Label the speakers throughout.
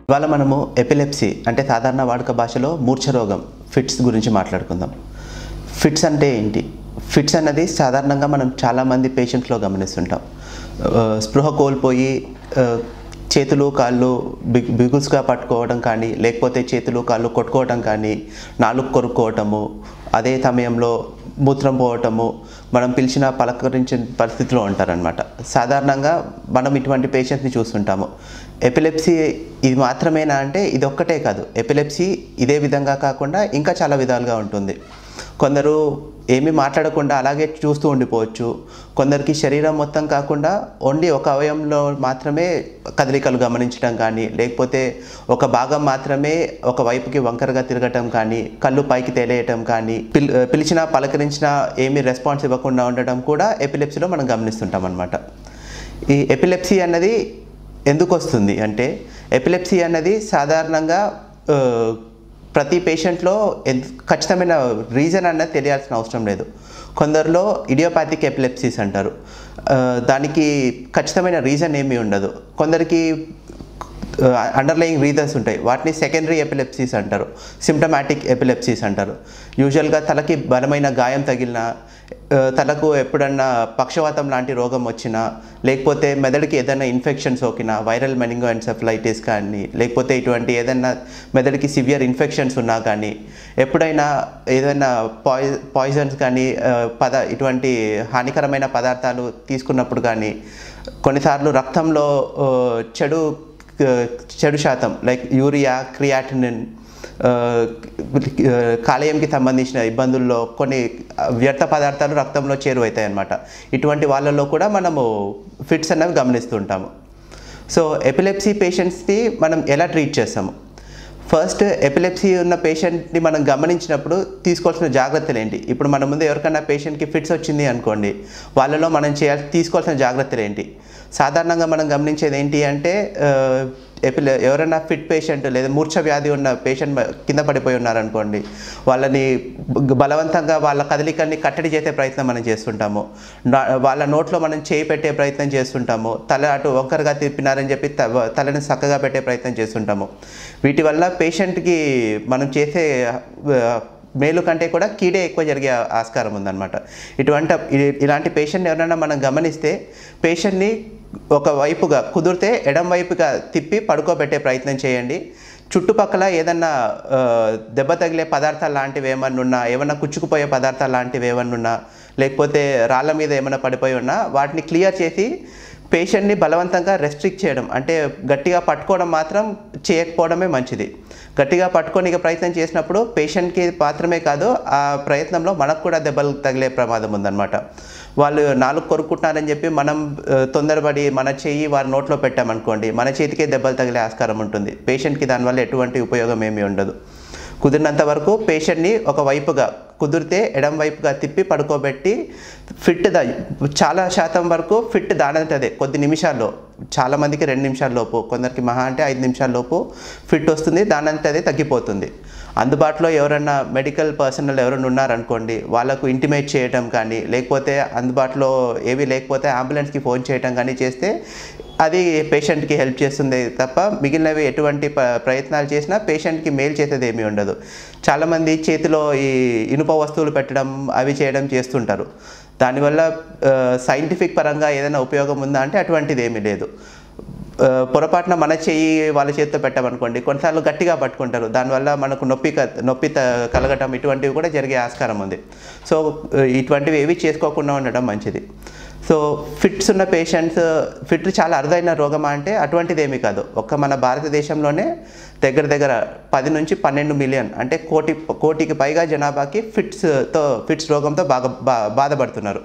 Speaker 1: ఇవాళ మనము ఎపిలెప్సీ అంటే సాధారణ వాడుక భాషలో మూర్ఛ రోగం ఫిట్స్ గురించి మాట్లాడుకుందాం. ఫిట్స్ అంటే ఏంటి? ఫిట్స్ అన్నది సాధారణంగా మనం చాలామంది పేషెంట్స్లో గమనిస్తుంటాం. స్పృహ కోల్పోయి చేతులు కాళ్ళు బిగుసుగా పట్టుకోవడం కానీ, లేకపోతే చేతులు కాళ్ళు కొట్టుకోవడం కానీ, నాలుగు కొరుక్కోవటము, అదే సమయంలో మూత్రం పోవటము, మనం పిలిచిన పలకరించిన పరిస్థితిలో ఉంటారనమాట. సాధారణంగా మనం ఇటువంటి పేషెంట్స్ని చూస్తుంటాము. ఎపిలెప్సీ ఇది మాత్రమేనా అంటే ఇది ఒక్కటే కాదు. ఎపిలెప్సీ ఇదే విధంగా కాకుండా ఇంకా చాలా విధాలుగా ఉంటుంది. కొందరు ఏమీ మాట్లాడకుండా అలాగే చూస్తూ ఉండిపోవచ్చు. కొందరికి శరీరం మొత్తం కాకుండా ఓన్లీ ఒక అవయవంలో మాత్రమే కదలికలు గమనించడం కానీ, లేకపోతే ఒక భాగం మాత్రమే ఒక వైపుకి వంకరగా తిరగటం కానీ, కళ్ళు పైకి తేలేయటం కానీ, పిలిచినా పలకరించినా ఏమీ రెస్పాన్స్ ఇవ్వకుండా ఉండటం కూడా ఎపిలెప్సీలో మనం గమనిస్తుంటాం అన్నమాట. ఈ ఎపిలెప్సీ అన్నది ఎందుకు వస్తుంది అంటే, ఎపిలెప్సీ అన్నది సాధారణంగా ప్రతి పేషెంట్లో ఖచ్చితమైన రీజన్ అన్నది తెలియాల్సిన అవసరం లేదు. కొందరిలో ఇడియోపాథిక్ ఎపిలెప్సీస్ అంటారు. దానికి ఖచ్చితమైన రీజన్ ఏమీ ఉండదు. కొందరికి అండర్లయింగ్ రీజన్స్ ఉంటాయి. వాటిని సెకండరీ ఎపిలెప్సీస్ అంటారు, సిమ్టమాటిక్ ఎపిలెప్సీస్ అంటారు. యూజువల్గా తలకి బలమైన గాయం తగిలినా, తలకు ఎప్పుడన్నా పక్షవాతం లాంటి రోగం వచ్చినా, లేకపోతే మెదడుకి ఏదైనా ఇన్ఫెక్షన్ సోకినా, వైరల్ మెనింగోఎన్సెఫలైటిస్ కానీ, లేకపోతే ఇటువంటి ఏదైనా మెదడుకి సివియర్ ఇన్ఫెక్షన్స్ ఉన్నా కానీ, ఎప్పుడైనా ఏదైనా పాయిజన్స్ కానీ ఇటువంటి హానికరమైన పదార్థాలు తీసుకున్నప్పుడు కానీ, కొన్నిసార్లు రక్తంలో చెడు శాతం లైక్ యూరియా, క్రియాటినిన్, కాలేయంకి సంబంధించిన ఇబ్బందుల్లో కొన్ని వ్యర్థ పదార్థాలు రక్తంలో చేరువవుతాయి అన్నమాట. ఇటువంటి వాళ్ళల్లో కూడా మనము ఫిట్స్ అనేవి గమనిస్తుంటాము. సో ఎపిలెప్సీ పేషెంట్స్ని మనం ఎలా ట్రీట్ చేస్తాము? ఫస్ట్, ఎపిలెప్సీ ఉన్న పేషెంట్ని మనం గమనించినప్పుడు తీసుకోవాల్సిన జాగ్రత్తలు ఏంటి? ఇప్పుడు మన ముందు ఎవరికైనా పేషెంట్కి ఫిట్స్ వచ్చింది అనుకోండి, వాళ్ళలో మనం తీసుకోవాల్సిన జాగ్రత్తలు ఏంటి? సాధారణంగా మనం గమనించేది ఏంటి అంటే, ఎవరైనా ఫిట్ పేషెంట్ లేదా మూర్ఛ వ్యాధి ఉన్న పేషెంట్ కింద పడిపోయి ఉన్నారనుకోండి, వాళ్ళని బలవంతంగా వాళ్ళ కదలికల్ని కట్టడి చేసే ప్రయత్నం మనం చేస్తుంటాము. వాళ్ళ నోట్లో మనం చేయి పెట్టే ప్రయత్నం చేస్తుంటాము. తల అటు వంకరగా తిప్పినారని చెప్పి తలని చక్కగా పెట్టే ప్రయత్నం చేస్తుంటాము. వీటి వల్ల పేషెంట్కి మనం చేసే మేలు కంటే కూడా కీడే ఎక్కువ జరిగే ఆస్కారం ఉందన్నమాట. ఇలాంటి పేషెంట్ ఎవరైనా మనం గమనిస్తే పేషెంట్ని ఒకవైపుగా కుదిరితే ఎడం వైపుగా తిప్పి పడుకోబెట్టే ప్రయత్నం చేయండి. చుట్టుపక్కల ఏదన్నా దెబ్బ తగిలే పదార్థాలు లాంటివి ఏమన్నా ఉన్నా, ఏమన్నా కుచ్చుకుపోయే పదార్థాలు లాంటివి ఏమన్నా ఉన్నా, లేకపోతే రాళ్ళ మీద ఏమైనా పడిపోయి ఉన్నా వాటిని క్లియర్ చేసి పేషెంట్ని బలవంతంగా రెస్ట్రిక్ట్ చేయడం, అంటే గట్టిగా పట్టుకోవడం మాత్రం చేయకపోవడమే మంచిది. గట్టిగా పట్టుకోనికి ప్రయత్నం చేసినప్పుడు పేషెంట్కి మాత్రమే కాదు, ఆ ప్రయత్నంలో మనకు కూడా దెబ్బలు తగిలే ప్రమాదం ఉందన్నమాట. వాళ్ళు నాలుగు కొరుక్కుంటున్నారని చెప్పి మనం తొందరపడి మన చెయ్యి వారి నోట్లో పెట్టామనుకోండి, మన చేతికే దెబ్బలు తగిలే ఆస్కారం ఉంటుంది. పేషెంట్కి దానివల్ల ఎటువంటి ఉపయోగం ఏమీ ఉండదు. కుదిరినంత వరకు పేషెంట్ని ఒకవైపుగా, కుదిరితే ఎడం వైపుగా తిప్పి పడుకోబెట్టి చాలా శాతం వరకు ఫిట్ దానంతదే కొద్ది నిమిషాల్లో, చాలామందికి 2 నిమిషాల లోపు, కొందరికి మహా అంటే 5 నిమిషాల లోపు ఫిట్ వస్తుంది, దానంతదే తగ్గిపోతుంది. అందుబాటులో ఎవరైనా మెడికల్ పర్సనల్ ఎవరైనా ఉన్నారనుకోండి, వాళ్ళకు ఇంటిమేట్ చేయటం కానీ, లేకపోతే అందుబాటులో ఏవి లేకపోతే అంబులెన్స్కి ఫోన్ చేయటం కానీ చేస్తే అది పేషెంట్కి హెల్ప్ చేస్తుంది తప్ప మిగిలినవి ఎటువంటి ప్రయత్నాలు చేసినా పేషెంట్కి మేలు చేసేది ఏమీ ఉండదు. చాలామంది చేతిలో ఈ ఇనుప వస్తువులు పెట్టడం అవి చేయడం చేస్తుంటారు. దానివల్ల సైంటిఫిక్ పరంగా ఏదైనా ఉపయోగం ఉందా అంటే అటువంటిది ఏమీ లేదు. పొరపాటున మన చెయ్యి వాళ్ళ చేతితో పెట్టామనుకోండి, కొన్నిసార్లు గట్టిగా పట్టుకుంటారు, దానివల్ల మనకు నొప్పి కలగటం ఇటువంటివి కూడా జరిగే ఆస్కారం ఉంది. సో ఇటువంటివి ఏవి చేసుకోకుండా ఉండడం మంచిది. సో ఫిట్స్ ఉన్న పేషెంట్స్, ఫిట్ చాలా అరుదైన రోగమా అంటే అటువంటిది ఏమీ కాదు. మన భారతదేశంలోనే దగ్గర 10 నుంచి 12 మిలియన్ అంటే కోటికి పైగా జనాభాకి ఫిట్స్ రోగంతో బాధపడుతున్నారు.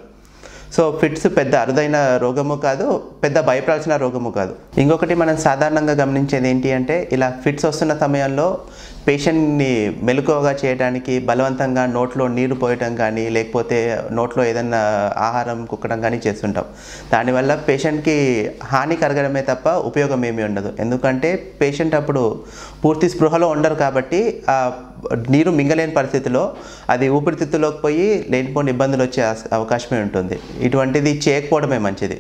Speaker 1: సో ఫిట్స్ పెద్ద అరుదైన రోగము కాదు, పెద్ద భయపడాల్సిన రోగము కాదు. ఇంకొకటి మనం సాధారణంగా గమనించేది ఏంటి అంటే, ఇలా ఫిట్స్ వస్తున్న సమయంలో పేషెంట్ని మెలకువగా చేయడానికి బలవంతంగా నోట్లో నీరు పోయటం కానీ, లేకపోతే నోట్లో ఏదైనా ఆహారం కుక్కడం కానీ చేస్తుంటాం. దానివల్ల పేషెంట్కి హాని కలగడమే తప్ప ఉపయోగం ఏమీ ఉండదు. ఎందుకంటే పేషెంట్ అప్పుడు పూర్తి స్పృహలో ఉండరు కాబట్టి ఆ నీరు మింగలేని పరిస్థితిలో అది ఊపిరితిత్తులోకి పోయి లేనిపోని ఇబ్బందులు వచ్చే అవకాశమే ఉంటుంది. ఇటువంటిది చేయకపోవడమే మంచిది.